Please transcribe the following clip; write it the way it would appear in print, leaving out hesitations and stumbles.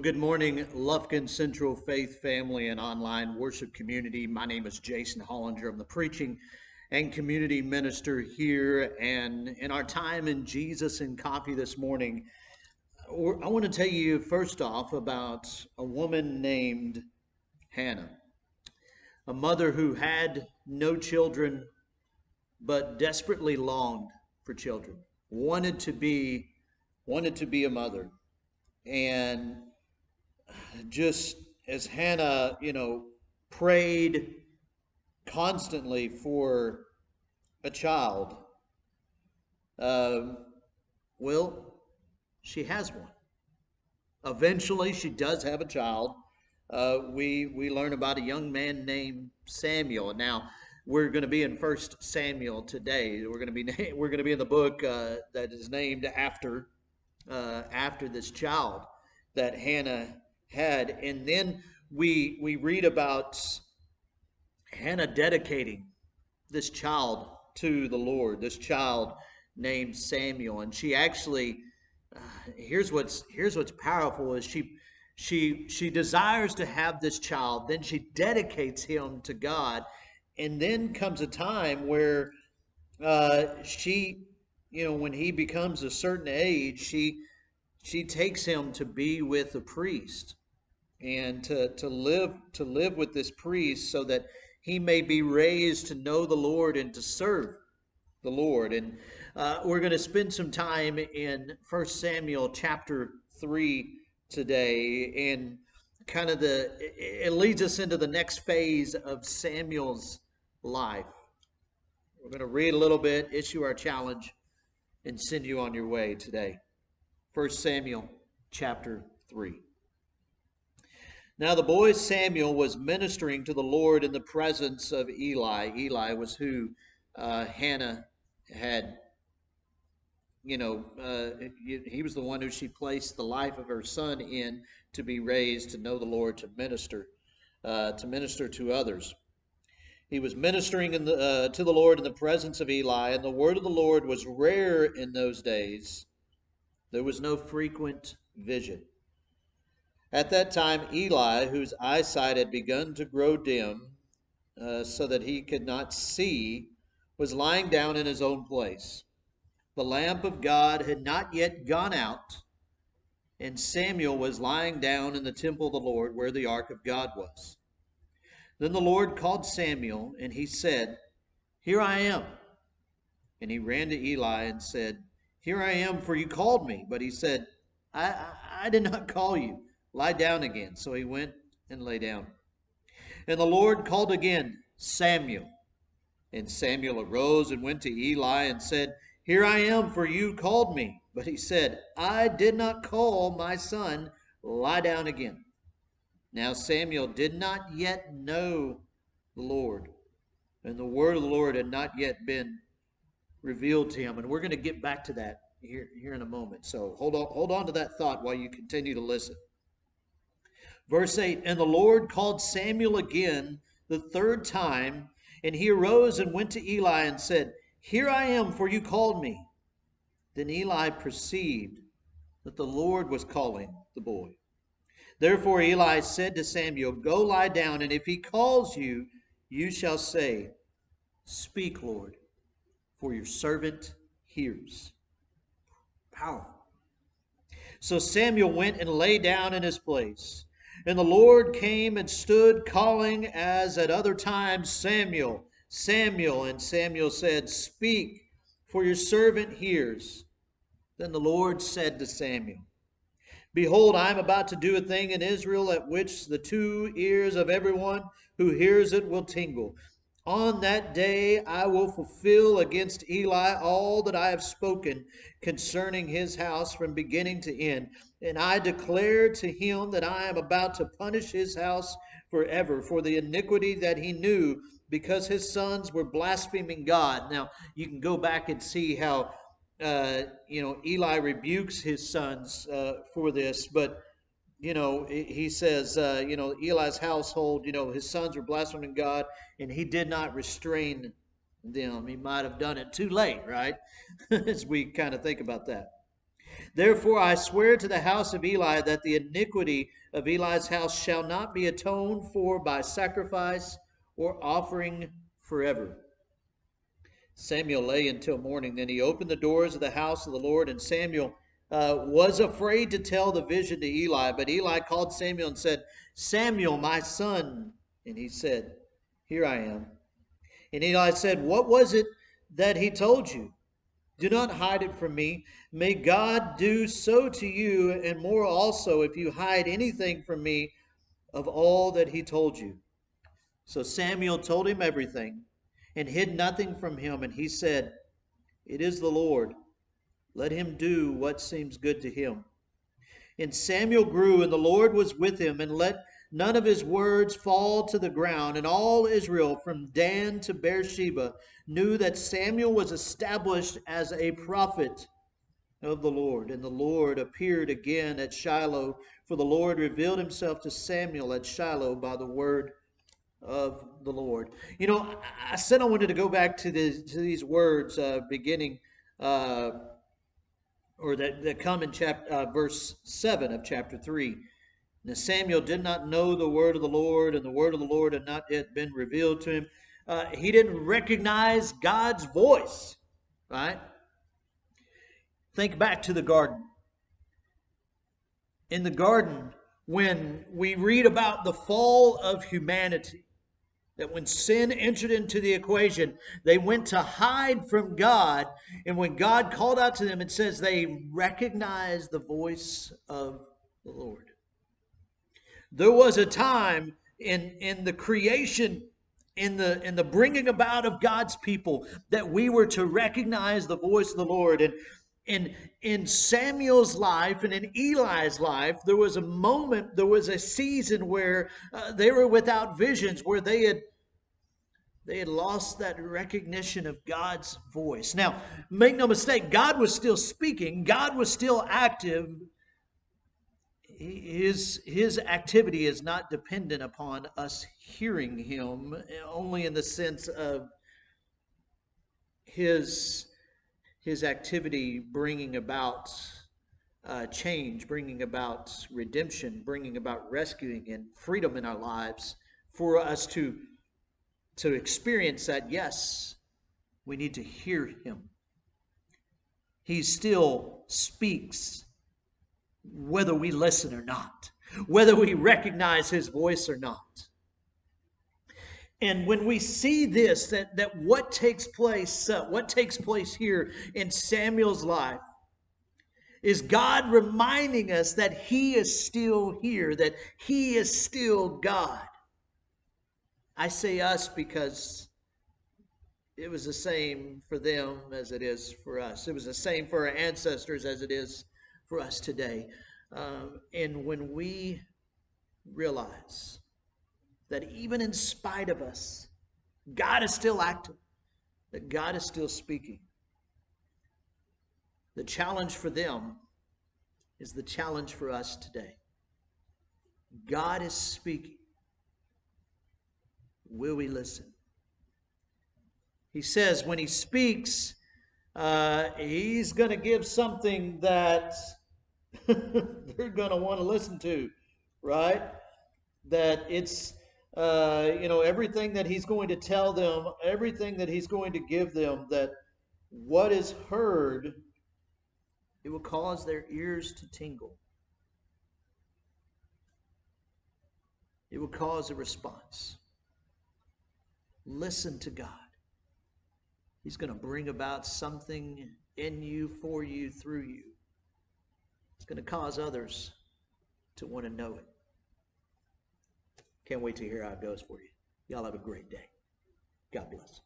Good morning, Lufkin Central Faith Family and online worship community. My name is Jason Hollinger. I'm the preaching and community minister here. And in our time in Jesus and Coffee this morning, I want to tell you first off about a woman named Hannah, a mother who had no children but desperately longed for children, wanted to be a mother. And just as Hannah, prayed constantly for a child, um, well, she has one. Eventually, she does have a child. We learn about a young man named Samuel. Now, we're going to be in First Samuel today. We're going to be in the book that is named after this child that Hannah had. And then we read about Hannah dedicating this child to the Lord, this child named Samuel. And she actually, here's what's powerful is she desires to have this child, then she dedicates him to God. And then comes a time where when he becomes a certain age, she takes him to be with a priest and to live with this priest so that he may be raised to know the Lord and to serve the Lord. And we're going to spend some time in First Samuel chapter 3 today, and it leads us into the next phase of Samuel's life. We're going to read a little bit, issue our challenge, and send you on your way today. First Samuel chapter 3. Now the boy Samuel was ministering to the Lord in the presence of Eli. Eli was who Hannah had, he was the one who she placed the life of her son in to be raised to know the Lord, to minister to others. He was ministering to the Lord in the presence of Eli, and the word of the Lord was rare in those days. There was no frequent vision. At that time, Eli, whose eyesight had begun to grow dim, so that he could not see, was lying down in his own place. The lamp of God had not yet gone out, and Samuel was lying down in the temple of the Lord, where the ark of God was. Then the Lord called Samuel, and he said, "Here I am." And he ran to Eli and said, "Here I am, for you called me." But he said, I did not call you. Lie down again. So he went and lay down. And the Lord called again, "Samuel." And Samuel arose and went to Eli and said, "Here I am, for you called me." But he said, "I did not call, my son. Lie down again." Now Samuel did not yet know the Lord, and the word of the Lord had not yet been revealed to him. And we're going to get back to that here in a moment. So hold on to that thought while you continue to listen. Verse 8, and the Lord called Samuel again the third time, and he arose and went to Eli and said, "Here I am, for you called me." Then Eli perceived that the Lord was calling the boy. Therefore Eli said to Samuel, "Go lie down, and if he calls you, you shall say, 'Speak, Lord, for your servant hears.'" Powerful. So Samuel went and lay down in his place. And the Lord came and stood, calling as at other times, "Samuel, Samuel." And Samuel said, "Speak, for your servant hears." Then the Lord said to Samuel, "Behold, I am about to do a thing in Israel at which the two ears of everyone who hears it will tingle. On that day I will fulfill against Eli all that I have spoken concerning his house from beginning to end. And I declare to him that I am about to punish his house forever for the iniquity that he knew, because his sons were blaspheming God." Now, you can go back and see how Eli rebukes his sons for this, but he says, Eli's household, his sons were blaspheming God, and he did not restrain them. He might have done it too late, right? As we kind of think about that. Therefore I swear to the house of Eli that the iniquity of Eli's house shall not be atoned for by sacrifice or offering forever. Samuel lay until morning. Then he opened the doors of the house of the Lord, and Samuel was afraid to tell the vision to Eli. But Eli called Samuel and said, Samuel, my son. And he said, Here I am. And Eli said, What was it that he told you? Do not hide it from me. May God do so to you, and more also, if you hide anything from me of all that he told you. So Samuel told him everything, and hid nothing from him. And he said, It is the Lord. Let him do what seems good to him. And Samuel grew, and the Lord was with him, and let none of his words fall to the ground. And all Israel, from Dan to Beersheba, knew that Samuel was established as a prophet of the Lord. And the Lord appeared again at Shiloh, for the Lord revealed himself to Samuel at Shiloh by the word of the Lord. You know, I said I wanted to go back to these words beginning or that come in verse 7 of chapter 3. Now Samuel did not know the word of the Lord, and the word of the Lord had not yet been revealed to him. He didn't recognize God's voice, right? Think back to the garden. In the garden, when we read about the fall of humanity, that when sin entered into the equation, they went to hide from God. And when God called out to them, it says they recognized the voice of the Lord. There was a time in the creation, in the bringing about of God's people, that we were to recognize the voice of the Lord. And in Samuel's life and in Eli's life, there was a moment, there was a season where they were without visions, where they had lost that recognition of God's voice. Now, make no mistake, God was still speaking. God was still active. His activity is not dependent upon us hearing him, only in the sense of his activity bringing about change, bringing about redemption, bringing about rescuing and freedom in our lives, for us to experience that. Yes, we need to hear him. He still speaks, whether we listen or not, whether we recognize his voice or not. And when we see this, that what takes place here in Samuel's life is God reminding us that he is still here, that he is still God. I say us because it was the same for them as it is for us. It was the same for our ancestors as it is for us today. And when we realize that even in spite of us, God is still active, that God is still speaking, the challenge for them is the challenge for us today. God is speaking. Will we listen? He says when he speaks, he's going to give something that they're going to want to listen to, right? That it's, everything that he's going to tell them, everything that he's going to give them, that what is heard, it will cause their ears to tingle. It will cause a response. Listen to God. He's going to bring about something in you, for you, through you. It's going to cause others to want to know it. Can't wait to hear how it goes for you. Y'all have a great day. God bless.